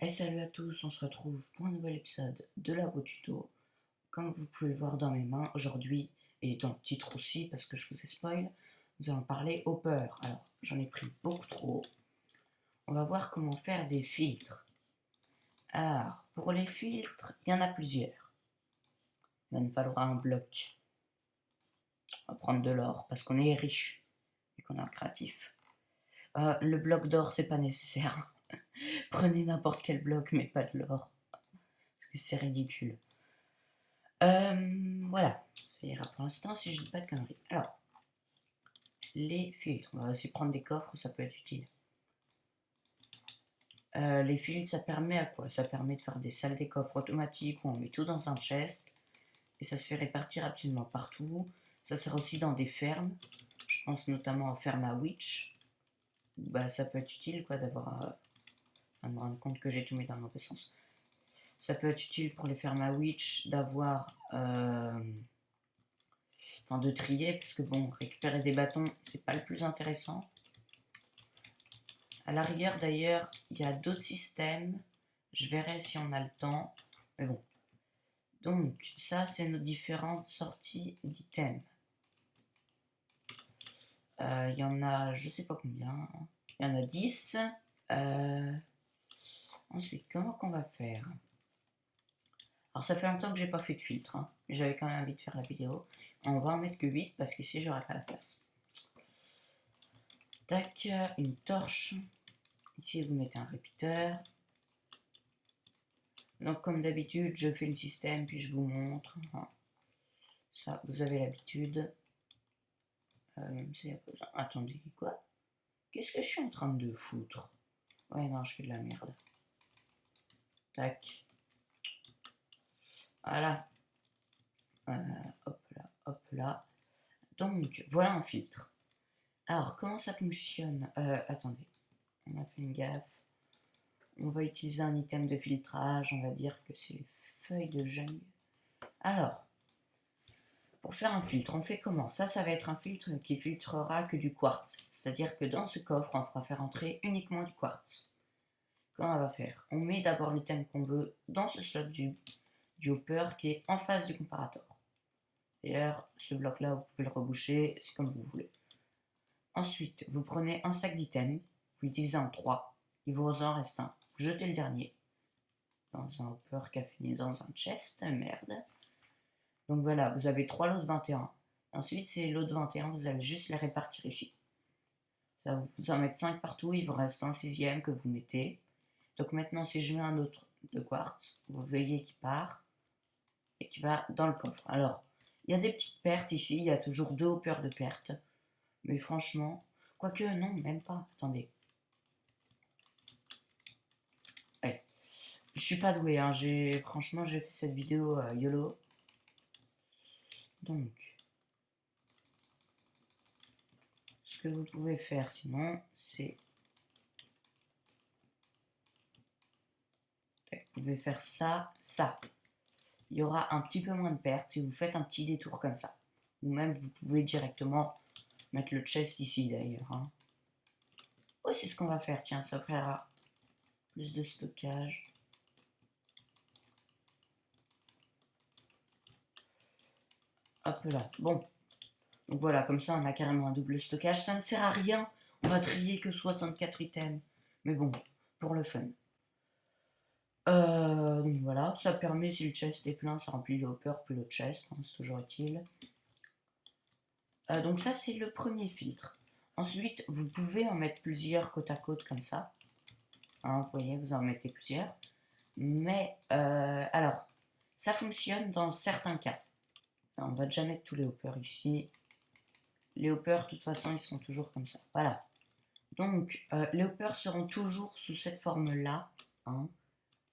Et salut à tous, on se retrouve pour un nouvel épisode de Labo Tuto. Comme vous pouvez le voir dans mes mains, aujourd'hui, et dans le titre aussi, parce que je vous ai spoil, nous allons parler Hopper. Alors, j'en ai pris beaucoup trop. On va voir comment faire des filtres. Alors, pour les filtres, il y en a plusieurs. Il va nous falloir un bloc. On va prendre de l'or, parce qu'on est riche, et qu'on est un créatif. Le bloc d'or, c'est pas nécessaire. Prenez n'importe quel bloc, mais pas de l'or. Parce que c'est ridicule. Voilà, ça ira pour l'instant si je dis pas de conneries. Alors, les filtres, on va aussi prendre des coffres, ça peut être utile. Les filtres, ça permet à quoi? Ça permet de faire des salles des coffres automatiques où on met tout dans un chest et ça se fait répartir absolument partout. Ça sert aussi dans des fermes. Je pense notamment aux fermes à witch. Bah, ça peut être utile quoi d'avoir à me rendre compte que j'ai tout mis dans le mauvais sens. Ça peut être utile pour les fermes à witch d'avoir enfin de trier, parce que bon, récupérer des bâtons, c'est pas le plus intéressant. À la rigueur, d'ailleurs, il y a d'autres systèmes. Je verrai si on a le temps. Mais bon. Donc, ça, c'est nos différentes sorties d'items. Il y en a, je sais pas combien. Il y en a 10. Ensuite, comment qu'on va faire? Alors, ça fait longtemps que j'ai pas fait de filtre, hein, mais j'avais quand même envie de faire la vidéo. On va en mettre que 8 parce qu'ici, j'aurai pas la place. Tac, une torche. Ici, vous mettez un répéteur. Donc, comme d'habitude, je fais le système, puis je vous montre. Ça, vous avez l'habitude. Même s'il n'y a pas besoin. Attendez, quoi? Qu'est-ce que je suis en train de foutre? Ouais, non, je fais de la merde. Tac. Voilà. Hop là, hop là. Donc, voilà un filtre. Alors, comment ça fonctionne? Attendez. On a fait une gaffe. On va utiliser un item de filtrage. On va dire que c'est les feuilles de jungle. Alors, pour faire un filtre, on fait comment? Ça va être un filtre qui filtrera que du quartz. C'est-à-dire que dans ce coffre, on pourra faire entrer uniquement du quartz. Comment on va faire? On met d'abord l'item qu'on veut dans ce slot du hopper qui est en face du comparator. D'ailleurs, ce bloc-là, vous pouvez le reboucher, c'est comme vous voulez. Ensuite, vous prenez un sac d'items, vous l'utilisez en 3, il vous en reste un. Vous jetez le dernier dans un hopper qui a fini dans un chest, merde. Donc voilà, vous avez 3 lots de 21. Ensuite, ces lots de 21, vous allez juste les répartir ici. Ça va vous en mettre 5 partout, il vous reste un sixième que vous mettez. Donc maintenant, si je mets un autre de quartz, vous voyez qu'il part et qui va dans le coffre. Alors, il y a des petites pertes ici, il y a toujours 2 hoppers de pertes. Mais franchement, quoique non, même pas. Attendez. Ouais. Je suis pas doué, hein. Franchement, j'ai fait cette vidéo YOLO. Donc, ce que vous pouvez faire sinon, c'est... Vous pouvez faire ça, ça. Il y aura un petit peu moins de pertes si vous faites un petit détour comme ça. Ou même, vous pouvez directement mettre le chest ici d'ailleurs. Hein. Oui, c'est ce qu'on va faire. Tiens, ça fera plus de stockage. Hop là. Bon. Donc voilà, comme ça, on a carrément un double stockage. Ça ne sert à rien. On va trier que 64 items. Mais bon, pour le fun. Donc voilà, ça permet, si le chest est plein, ça remplit le hopper puis le chest. Hein, c'est toujours utile. Donc ça, c'est le premier filtre. Ensuite, vous pouvez en mettre plusieurs côte à côte comme ça. Hein, vous voyez, vous en mettez plusieurs. Mais, alors, ça fonctionne dans certains cas. Alors, on va déjà mettre tous les hoppers ici. Les hoppers, de toute façon, ils seront toujours comme ça. Voilà. Donc, les hoppers seront toujours sous cette forme-là. Hein.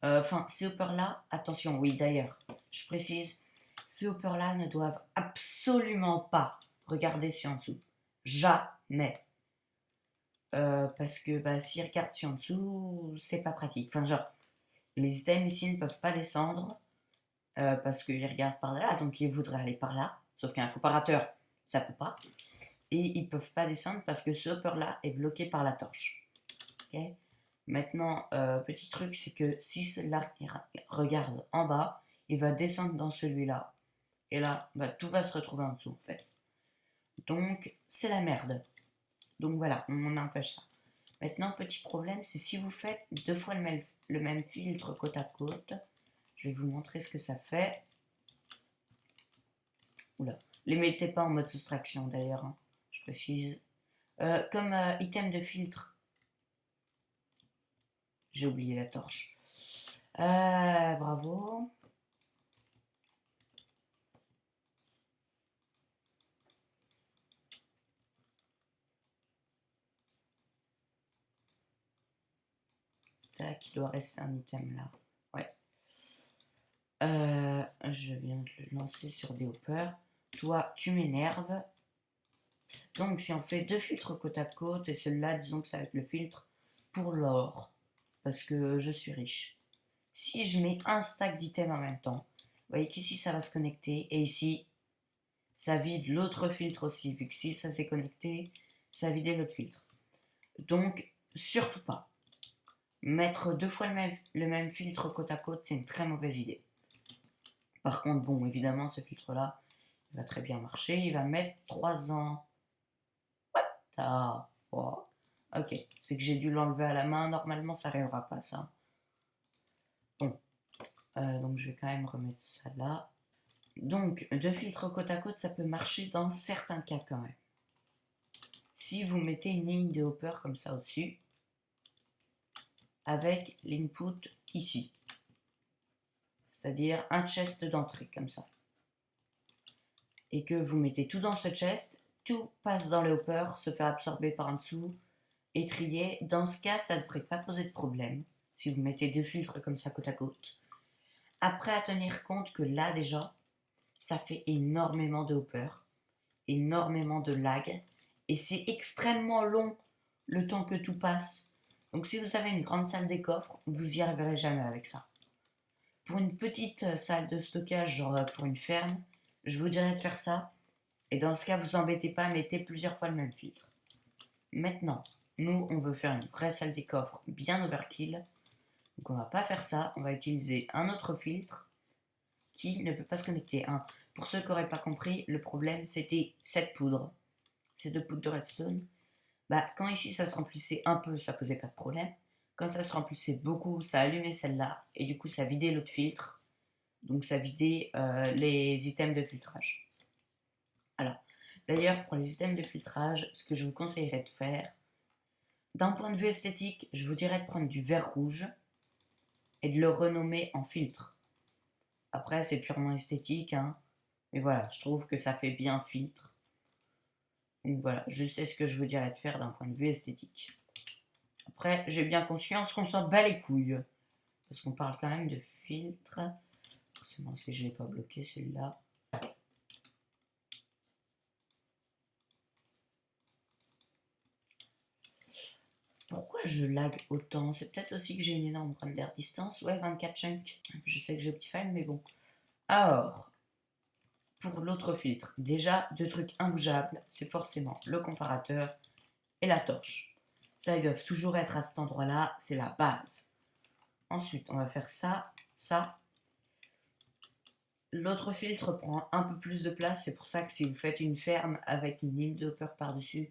Enfin, ces hoppers-là, attention, oui, d'ailleurs, je précise, ces hoppers-là ne doivent absolument pas regarder ci en dessous. Jamais. Parce que bah, s'ils regardent ci en dessous, c'est pas pratique. Enfin, genre, les items ici ne peuvent pas descendre parce qu'ils regardent par là, donc ils voudraient aller par là. Sauf qu'un comparateur, ça peut pas. Et ils peuvent pas descendre parce que ce hopper là est bloqué par la torche. Okay, Maintenant, petit truc, c'est que si celle-là regarde en bas, il va descendre dans celui-là. Et là, bah, tout va se retrouver en dessous, en fait. Donc, c'est la merde. Donc voilà, on empêche ça. Maintenant, petit problème, c'est si vous faites 2 fois le même filtre côte à côte. Je vais vous montrer ce que ça fait. Oula, les mettez pas en mode soustraction d'ailleurs, hein, je précise. Comme item de filtre, j'ai oublié la torche. Bravo. Tac, il doit rester un item là. Ouais. Je viens de le lancer sur des hoppers. Toi, tu m'énerves. Donc, si on fait 2 filtres côte à côte, et celui-là, disons que ça va être le filtre pour l'or, parce que je suis riche. Si je mets un stack d'items en même temps, vous voyez qu'ici, ça va se connecter, et ici, ça vide l'autre filtre aussi, vu que si ça s'est connecté, ça a vidé l'autre filtre. Donc, surtout pas. Mettre 2 fois le même filtre côte à côte, c'est une très mauvaise idée. Par contre, bon, évidemment, ce filtre-là, il va très bien marcher. Il va mettre 3 ans. Ah, oh. Ok, c'est que j'ai dû l'enlever à la main. Normalement, ça n'arrivera pas, ça. Bon, donc je vais quand même remettre ça là. Donc, 2 filtres côte à côte, ça peut marcher dans certains cas quand même. Si vous mettez une ligne de hopper comme ça au-dessus, avec l'input ici, c'est-à-dire un chest d'entrée comme ça, et que vous mettez tout dans ce chest, tout passe dans le hopper, se fait absorber par en dessous et trier. Dans ce cas, ça ne devrait pas poser de problème si vous mettez 2 filtres comme ça côte à côte. Après, à tenir compte que là déjà, ça fait énormément de hopper, énormément de lag, et c'est extrêmement long le temps que tout passe. Donc si vous avez une grande salle des coffres, vous y arriverez jamais avec ça. Pour une petite salle de stockage, genre pour une ferme, je vous dirais de faire ça. Et dans ce cas, vous embêtez pas, mettez plusieurs fois le même filtre. Maintenant, nous, on veut faire une vraie salle des coffres bien overkill. Donc on va pas faire ça, on va utiliser un autre filtre qui ne peut pas se connecter. Pour ceux qui n'auraient pas compris, le problème c'était cette poudre. Ces 2 poudres de redstone. Bah, quand ici ça se remplissait un peu, ça posait pas de problème. Quand ça se remplissait beaucoup, ça allumait celle-là. Et du coup, ça vidait l'autre filtre. Donc ça vidait les items de filtrage. Alors, d'ailleurs, pour les items de filtrage, ce que je vous conseillerais de faire, d'un point de vue esthétique, je vous dirais de prendre du verre rouge et de le renommer en filtre. Après, c'est purement esthétique, hein. Mais voilà, je trouve que ça fait bien filtre. Donc voilà, je sais ce que je vous dirais de faire d'un point de vue esthétique. Après, j'ai bien conscience qu'on s'en bat les couilles. Parce qu'on parle quand même de filtre. Forcément, si je ne l'ai pas bloqué celui-là. Pourquoi je lag autant? C'est peut-être aussi que j'ai une énorme render distance. Ouais, 24 chunks. Je sais que j'ai Optifine, mais bon. Alors, pour l'autre filtre, déjà, 2 trucs imbougeables, c'est forcément le comparateur et la torche. Ça, ils doivent toujours être à cet endroit-là, c'est la base. Ensuite, on va faire ça, ça. L'autre filtre prend un peu plus de place, c'est pour ça que si vous faites une ferme avec une ligne de hopper par-dessus,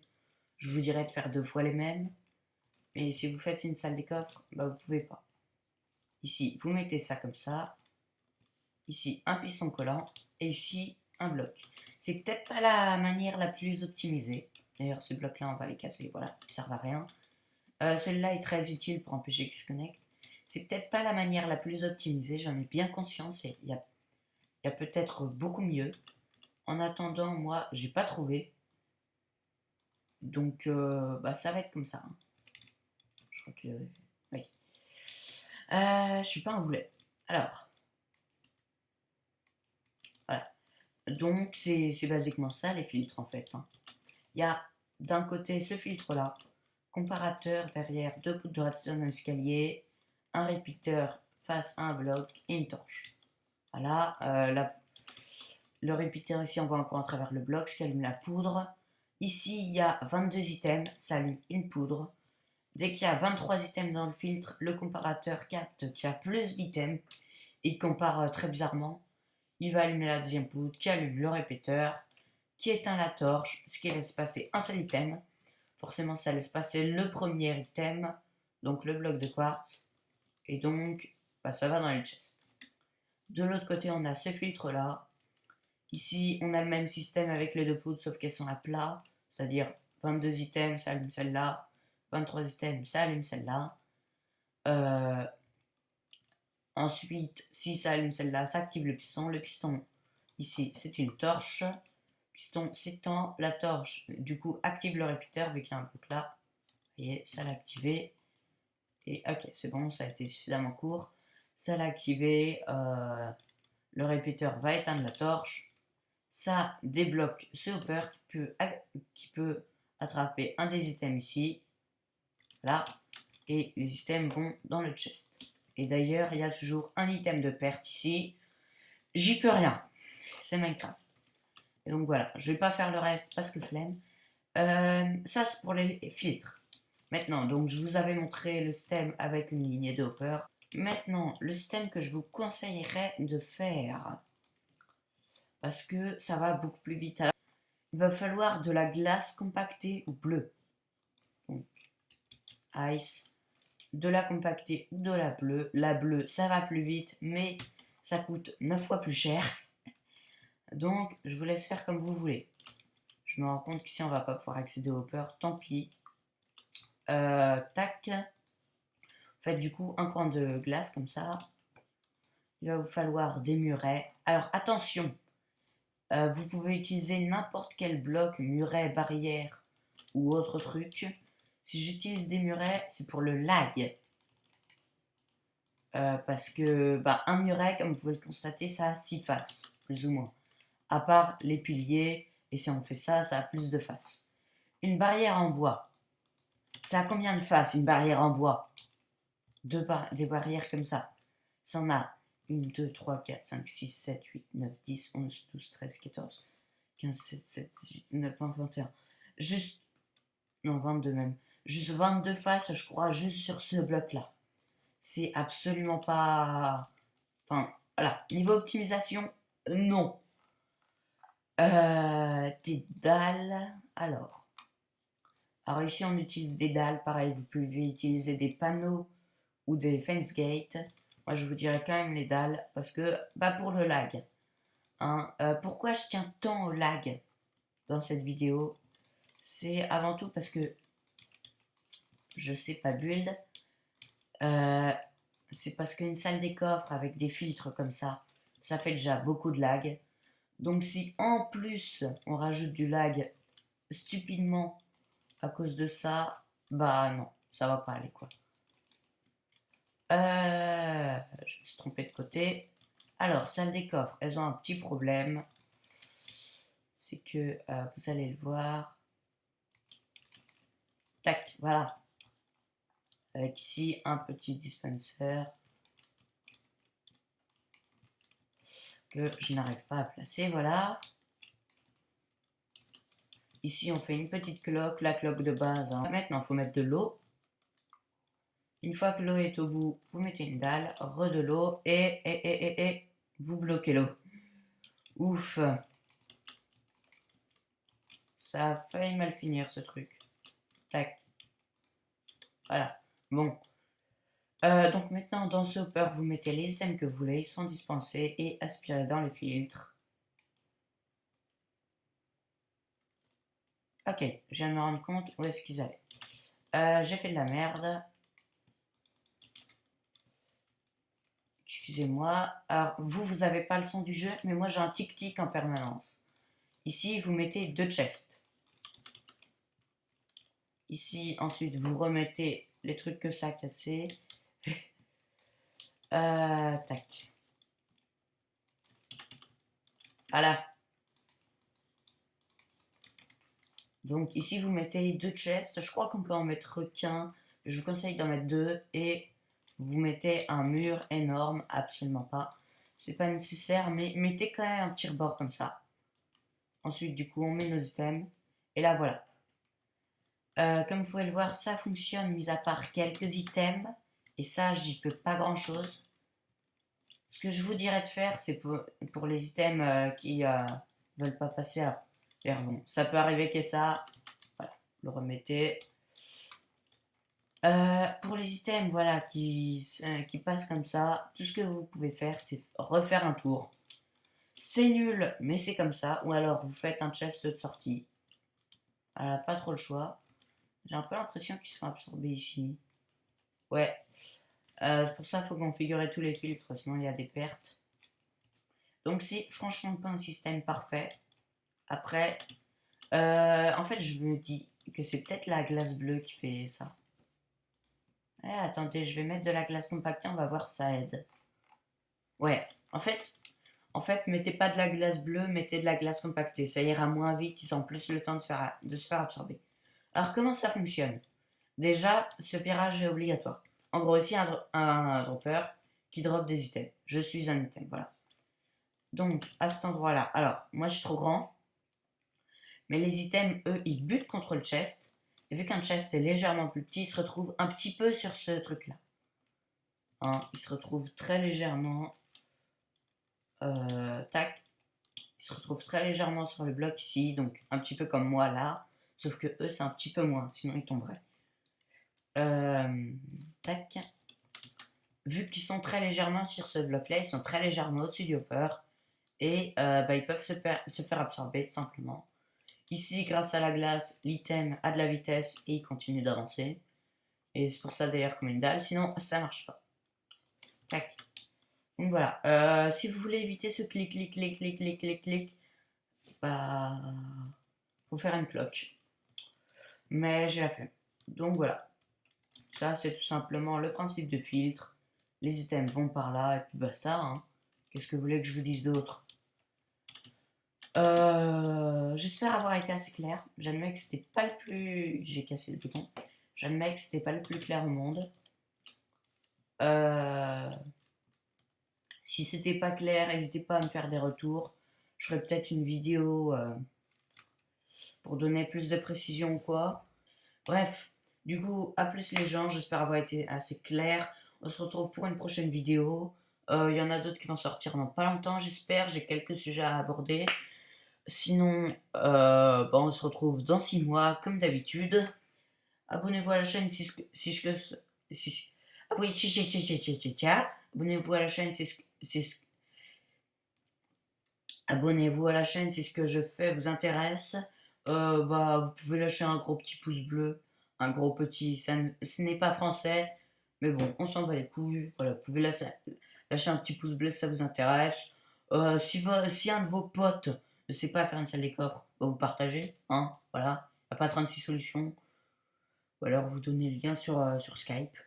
je vous dirais de faire 2 fois les mêmes. Mais si vous faites une salle des coffres, bah vous pouvez pas. Ici, vous mettez ça comme ça. Ici, un piston collant. Et ici, un bloc. C'est peut-être pas la manière la plus optimisée. D'ailleurs, ces blocs-là, on va les casser. Voilà, ils servent à rien. Celui-là est très utile pour empêcher qu'ils se connectent. C'est peut-être pas la manière la plus optimisée, j'en ai bien conscience. Et il y a peut-être beaucoup mieux. En attendant, moi, j'ai pas trouvé. Donc, bah, ça va être comme ça, hein. Je crois que... Oui. Je suis pas un boulet. Alors, voilà. Donc, c'est basiquement ça, les filtres, en fait, hein. Il y a d'un côté ce filtre-là, comparateur derrière 2 poudres de redstone, un escalier, un répéteur face à un bloc et une torche. Voilà, le répéteur ici, on voit encore à travers le bloc, ce qui allume la poudre. Ici, il y a 22 items, ça allume une poudre. Dès qu'il y a 23 items dans le filtre, le comparateur capte qu'il y a plus d'items. Il compare très bizarrement. Il va allumer la deuxième poutre, qui allume le répéteur, qui éteint la torche, ce qui laisse passer un seul item. Forcément, ça laisse passer le premier item, donc le bloc de quartz. Et donc, bah, ça va dans les chests. De l'autre côté, on a ces filtres-là. Ici, on a le même système avec les deux poutres, sauf qu'elles sont à plat. C'est-à-dire 22 items, ça allume celle-là. 23 items, ça allume celle-là. Ensuite, si ça allume celle-là, ça active le piston. Le piston, ici, c'est une torche. Le piston s'étend. La torche, du coup, active le répéteur, vu qu'il y a un bloc là. Vous voyez, ça l'a activé. Et ok, c'est bon, ça a été suffisamment court. Ça l'a activé. Le répéteur va éteindre la torche. Ça débloque ce hopper qui peut attraper un des items ici. Là. Et les items vont dans le chest. Et d'ailleurs, il y a toujours un item de perte ici. J'y peux rien. C'est Minecraft. Et donc voilà, je vais pas faire le reste parce que flemme. Ça, c'est pour les filtres. Maintenant, donc je vous avais montré le système avec une lignée de hopper. Maintenant, le système que je vous conseillerais de faire, parce que ça va beaucoup plus vite. Alors, il va falloir de la glace compactée ou bleue. Donc, ice, de la compactée ou de la bleue. La bleue, ça va plus vite, mais ça coûte 9 fois plus cher. Donc, je vous laisse faire comme vous voulez. Je me rends compte qu'ici, on va pas pouvoir accéder au hopper. Tant pis. Tac. Faites du coup un coin de glace comme ça. Il va vous falloir des murets. Alors, attention. Vous pouvez utiliser n'importe quel bloc, muret, barrière ou autre truc. Si j'utilise des murets, c'est pour le lag. Parce que un muret, comme vous pouvez le constater, ça a 6 faces, plus ou moins. À part les piliers, et si on fait ça, ça a plus de faces. Une barrière en bois, ça a combien de faces, une barrière en bois? Des barrières comme ça. Ça en a 1, 2, 3, 4, 5, 6, 7, 8, 9, 10, 11, 12, 13, 14, 15, 16, 17, 18, 19, 20, 21. Juste, non, 22 même. Juste 22 faces, je crois, juste sur ce bloc-là. C'est absolument pas... Enfin, voilà. Niveau optimisation, non. Des dalles. Alors ici, on utilise des dalles. Pareil, vous pouvez utiliser des panneaux ou des fence gates. Moi, je vous dirais quand même les dalles parce que, pour le lag. Hein, pourquoi je tiens tant au lag dans cette vidéo? C'est avant tout parce que je sais pas build. C'est parce qu'une salle des coffres avec des filtres comme ça fait déjà beaucoup de lag. Donc si en plus on rajoute du lag stupidement à cause de ça, non, ça va pas aller quoi. Je me suis trompé de côté. Alors, salle des coffres, elles ont un petit problème. C'est que vous allez le voir. Tac, voilà. Avec ici un petit dispenser que je n'arrive pas à placer, voilà. Ici, on fait une petite cloque, la cloque de base. Hein. Maintenant, il faut mettre de l'eau. Une fois que l'eau est au bout, vous mettez une dalle, de l'eau et vous bloquez l'eau. Ouf. Ça a failli mal finir ce truc. Tac. Voilà. Bon. Donc maintenant, dans ce hopper, vous mettez les items que vous voulez. Ils sont dispensés et aspirés dans les filtres. Ok, je viens de me rendre compte où est-ce qu'ils allaient. J'ai fait de la merde. Excusez-moi. Alors, vous avez pas le son du jeu, mais moi j'ai un tic-tic en permanence. Ici, vous mettez 2 chests. Ici, ensuite, vous remettez les trucs que ça a cassé. Tac. Voilà. Donc ici, vous mettez 2 chests. Je crois qu'on peut en mettre qu'un. Je vous conseille d'en mettre 2. Et vous mettez un mur énorme. Absolument pas. C'est pas nécessaire, mais mettez quand même un petit rebord comme ça. Ensuite, du coup, on met nos items. Et là, voilà. Comme vous pouvez le voir, ça fonctionne, mis à part quelques items. Et ça, j'y peux pas grand chose. Ce que je vous dirais de faire, c'est pour les items qui veulent pas passer. Alors, bon, ça peut arriver que ça. Voilà, le remettez. Pour les items, voilà, qui passent comme ça, tout ce que vous pouvez faire, c'est refaire un tour. C'est nul, mais c'est comme ça. Ou alors, vous faites un chest de sortie. Voilà, pas trop le choix. J'ai un peu l'impression qu'ils sont absorbés ici. Ouais. Pour ça, il faut configurer tous les filtres, sinon il y a des pertes. Donc c'est franchement pas un système parfait. Après, en fait, je me dis que c'est peut-être la glace bleue qui fait ça. Attendez, je vais mettre de la glace compactée, on va voir si ça aide. Ouais, en fait, mettez pas de la glace bleue, mettez de la glace compactée. Ça ira moins vite, ils ont plus le temps de se faire absorber. Alors, comment ça fonctionne? Déjà, ce virage est obligatoire. En gros, ici, un dropper qui drop des items. Je suis un item, voilà. Donc, à cet endroit-là, alors, moi, je suis trop grand. Mais les items, eux, ils butent contre le chest. Et vu qu'un chest est légèrement plus petit, ils se retrouvent un petit peu sur ce truc-là. Hein, ils se retrouvent très légèrement. Tac. Ils se retrouvent très légèrement sur le bloc ici. Donc, un petit peu comme moi là. Sauf que eux, c'est un petit peu moins. Sinon, ils tomberaient. Tac. Vu qu'ils sont très légèrement sur ce bloc-là, ils sont très légèrement au-dessus du hopper. Et ils peuvent se faire absorber tout simplement. Ici, grâce à la glace, l'item a de la vitesse et il continue d'avancer. Et c'est pour ça d'ailleurs comme une dalle, sinon ça marche pas. Tac. Donc voilà. Si vous voulez éviter ce clic, clic, clic, clic, clic, clic, clic, bah, faut faire une cloque. Mais j'ai la flemme. Donc voilà. Ça, c'est tout simplement le principe de filtre. Les items vont par là et puis basta. Hein. Qu'est-ce que vous voulez que je vous dise d'autre? J'espère avoir été assez clair. J'admets que c'était pas le plus. J'ai cassé le bouton. J'admets que c'était pas le plus clair au monde. Si c'était pas clair, n'hésitez pas à me faire des retours. Je ferai peut-être une vidéo pour donner plus de précision ou quoi. Bref, du coup, à plus les gens. J'espère avoir été assez clair. On se retrouve pour une prochaine vidéo. Il y en a d'autres qui vont sortir dans pas longtemps, j'espère. J'ai quelques sujets à aborder. Sinon, on se retrouve dans 6 mois, comme d'habitude. Abonnez-vous à la chaîne ah oui, abonnez-vous à la chaîne abonnez-vous à la chaîne si ce que je fais vous intéresse. Vous pouvez lâcher un gros petit pouce bleu, un gros petit, ce n'est pas français, mais bon, on s'en bat les couilles. Voilà, vous pouvez lâcher un petit pouce bleu si ça vous intéresse. Si un de vos potes ne sait pas faire une salle des coffres, vous partagez, hein, voilà. Il n'y a pas 36 solutions. Ou alors vous donnez le lien sur Skype.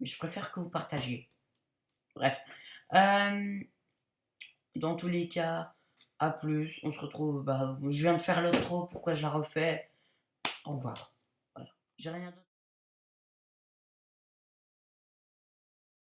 Mais je préfère que vous partagiez. Bref. Dans tous les cas, à plus. On se retrouve. Je viens de faire l'outro. Pourquoi je la refais? Au revoir. Voilà. J'ai rien d'autre.